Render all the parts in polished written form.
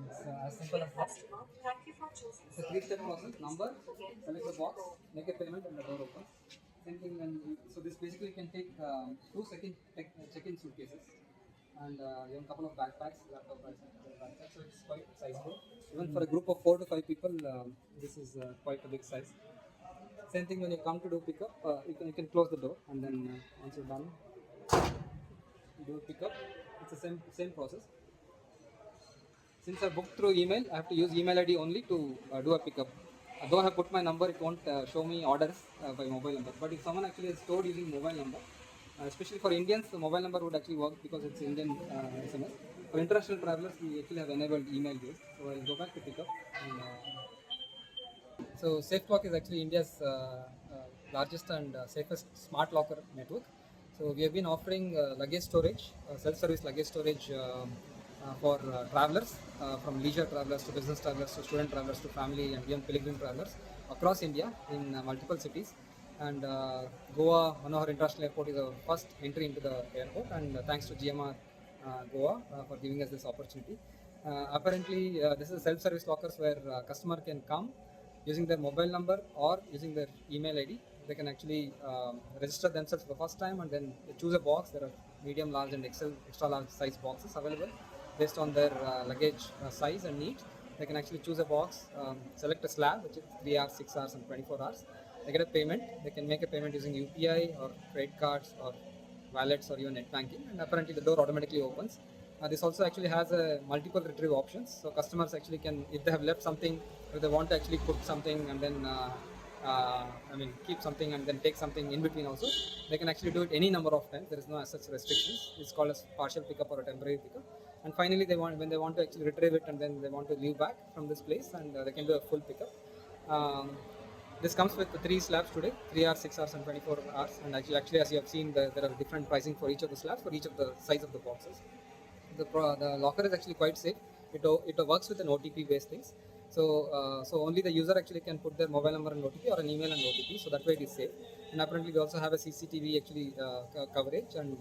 It's as simple as that. It's a three-step process. Number, select the box, make a payment, and the door opens. Same thing so this basically can take two check-in suitcases and even a couple of backpacks, laptop backpacks. So it's quite sizable. Even for a group of 4 to 5 people, this is quite a big size. Same thing when you come to do pickup, you can close the door, and then once you're done, you do a pickup. It's the same process. Since I booked through email, I have to use email ID only to do a pickup. Though I have put my number, it won't show me orders by mobile number. But if someone actually is stored using mobile number, especially for Indians, the mobile number would actually work because it's Indian SMS. For international travelers, we actually have enabled email use. So I'll go back to pickup. And, so SafeClock is actually India's largest and safest smart locker network. So we have been offering luggage storage, self-service luggage storage for travelers, from leisure travelers to business travelers to student travelers to family and even pilgrim travelers across India in multiple cities. And Goa Manohar International Airport is our first entry into the airport, and thanks to GMR Goa for giving us this opportunity. Apparently, this is self-service lockers where customer can come using their mobile number or using their email ID. They can actually register themselves for the first time, and then they choose a box. There are medium, large, and extra large size boxes available based on their luggage size and needs. They can actually choose a box, select a slab, which is 3 hours, 6 hours, and 24 hours. They get a payment. They can make a payment using UPI or credit cards or wallets or even net banking, and apparently the door automatically opens. This also actually has multiple retrieve options, so customers actually can, if they have left something, if they want to actually put something and then keep something and then take something in between also, they can actually do it any number of times. There is no such restrictions. It's called as partial pickup or a temporary pickup. And finally, when they want to actually retrieve it and then they want to leave back from this place, and they can do a full pickup. This comes with 3 slabs today, 3 hours, 6 hours, and 24 hours. And actually as you have seen, there are different pricing for each of the slabs for each of the size of the boxes. The locker is actually quite safe. It works with an OTP based things. So only the user actually can put their mobile number and OTP or an email and OTP. So that way it is safe. And apparently we also have a CCTV actually coverage, and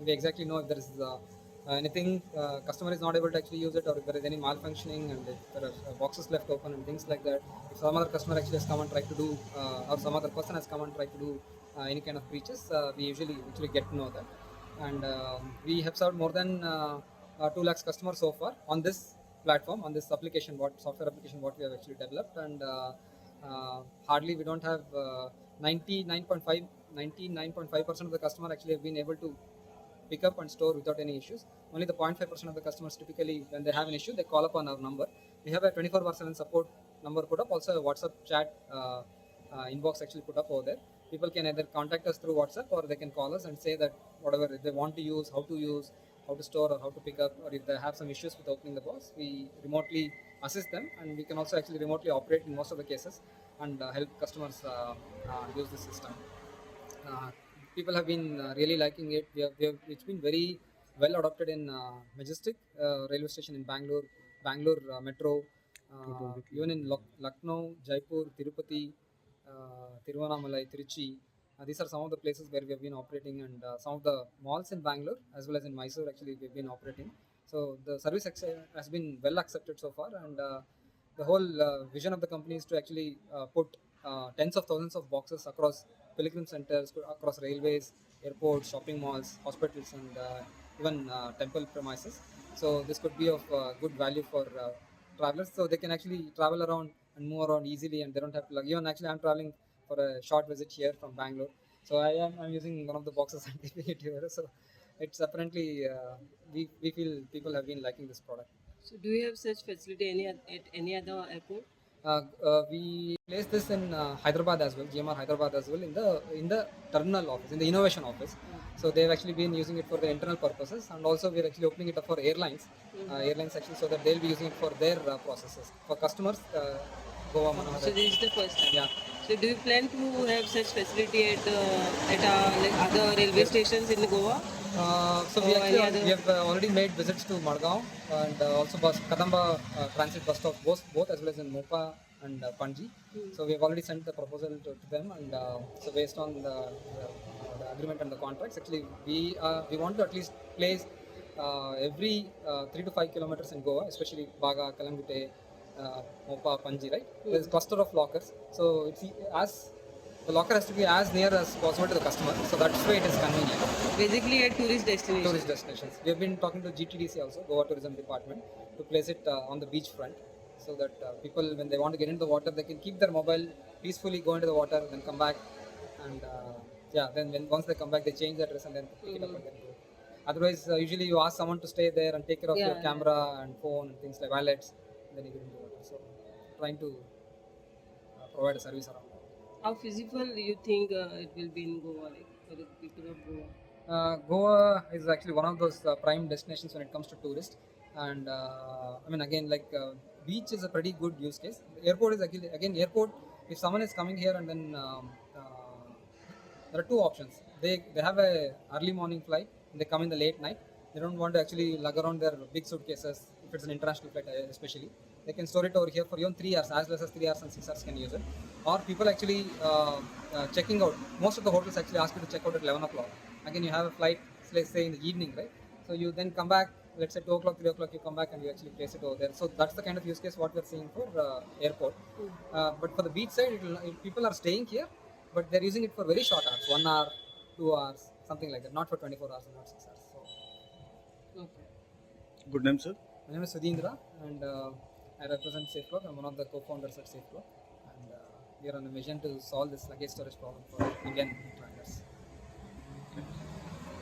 we exactly know if there is anything customer is not able to actually use it, or if there is any malfunctioning and if there are boxes left open and things like that. If some other customer actually has come and tried to do, or some other person has come and tried to do any kind of breaches, we usually actually get to know that. And we have served more than 2 lakhs customers so far on this platform, on this application, software application what we have actually developed. And hardly we don't have 99.5% of the customer actually have been able to pick up and store without any issues. Only the 0.5% of the customers typically, when they have an issue, they call upon our number. We have a 24/7 support number put up, also a WhatsApp chat inbox actually put up over there. People can either contact us through WhatsApp, or they can call us and say that whatever if they want to use, how to store, or how to pick up, or if they have some issues with opening the box, we remotely assist them, and we can also actually remotely operate in most of the cases and help customers use the system. People have been really liking it. It's been very well adopted in Majestic railway station in Bangalore Metro, even in Lucknow, Jaipur, Tirupati, Tiruvannamalai, Tiruchi. These are some of the places where we have been operating, and some of the malls in Bangalore as well as in Mysore actually we've been operating. So the service has been well accepted so far, and the whole vision of the company is to actually put tens of thousands of boxes across pilgrim centers, across railways, airports, shopping malls, hospitals, and even temple premises. So this could be of good value for travelers, so they can actually travel around and move around easily, and they don't have to, like, even actually I'm traveling for a short visit here from Bangalore, so I'm using one of the boxes and keeping it here. So it's apparently we feel people have been liking this product. So do you have such facility at any other airport? We placed this in Hyderabad as well, GMR Hyderabad as well, in the terminal office, in the innovation office. So they've actually been using it for the internal purposes, and also we're actually opening it up for airlines, airlines actually, so that they'll be using it for their processes. For customers, Goa Manohar. So this is the first time. Yeah. So do you plan to have such facility at like other railway stations in Goa? So we have already made visits to Madgaon and also Kadamba transit bus stop, both as well as in Mopa and Panji. So we have already sent the proposal to them, and so based on the agreement and the contracts, actually we want to at least place every 3 to 5 kilometers in Goa, especially Baga, Kalangute, Mopa, Panji, right? There's a cluster of lockers. So it's as the locker has to be as near as possible to the customer. So that's why it is convenient. Basically a tourist destination. Tourist destinations. We have been talking to GTDC also, Goa Tourism Department, to place it on the beach front, so that people, when they want to get into the water, they can keep their mobile, peacefully go into the water, then come back, and then once they come back, they change their dress and then pick it up and then go. Otherwise, usually you ask someone to stay there and take care of your camera and phone and things like wallets, and then you get into the water. So, trying to provide a service around that. How feasible do you think it will be in Goa, like for the people of Goa? Goa is actually one of those prime destinations when it comes to tourists, and I mean, again, like beach is a pretty good use case. Airport is actually, again, airport. If someone is coming here and then there are two options. They have a early morning flight. They come in the late night. They don't want to actually lug around their big suitcases. If it's an international flight, especially, they can store it over here for even 3 hours, as less as 3 hours and 6 hours can use it. Or people actually checking out. Most of the hotels actually ask you to check out at 11 o'clock. Again, you have a flight, let's say in the evening, right? So you then come back, let's say 2 o'clock, 3 o'clock, you come back and you actually place it over there. So that's the kind of use case what we're seeing for airport. But for the beach side, people are staying here, but they're using it for very short hours, 1 hour, 2 hours, something like that, not for 24 hours and not 6 hours. So, Okay. Good name, sir. my name is Sudhindra, and I represent SafeClock. I'm one of the co-founders at SafeClock, and we are on a mission to solve this luggage storage problem for Indian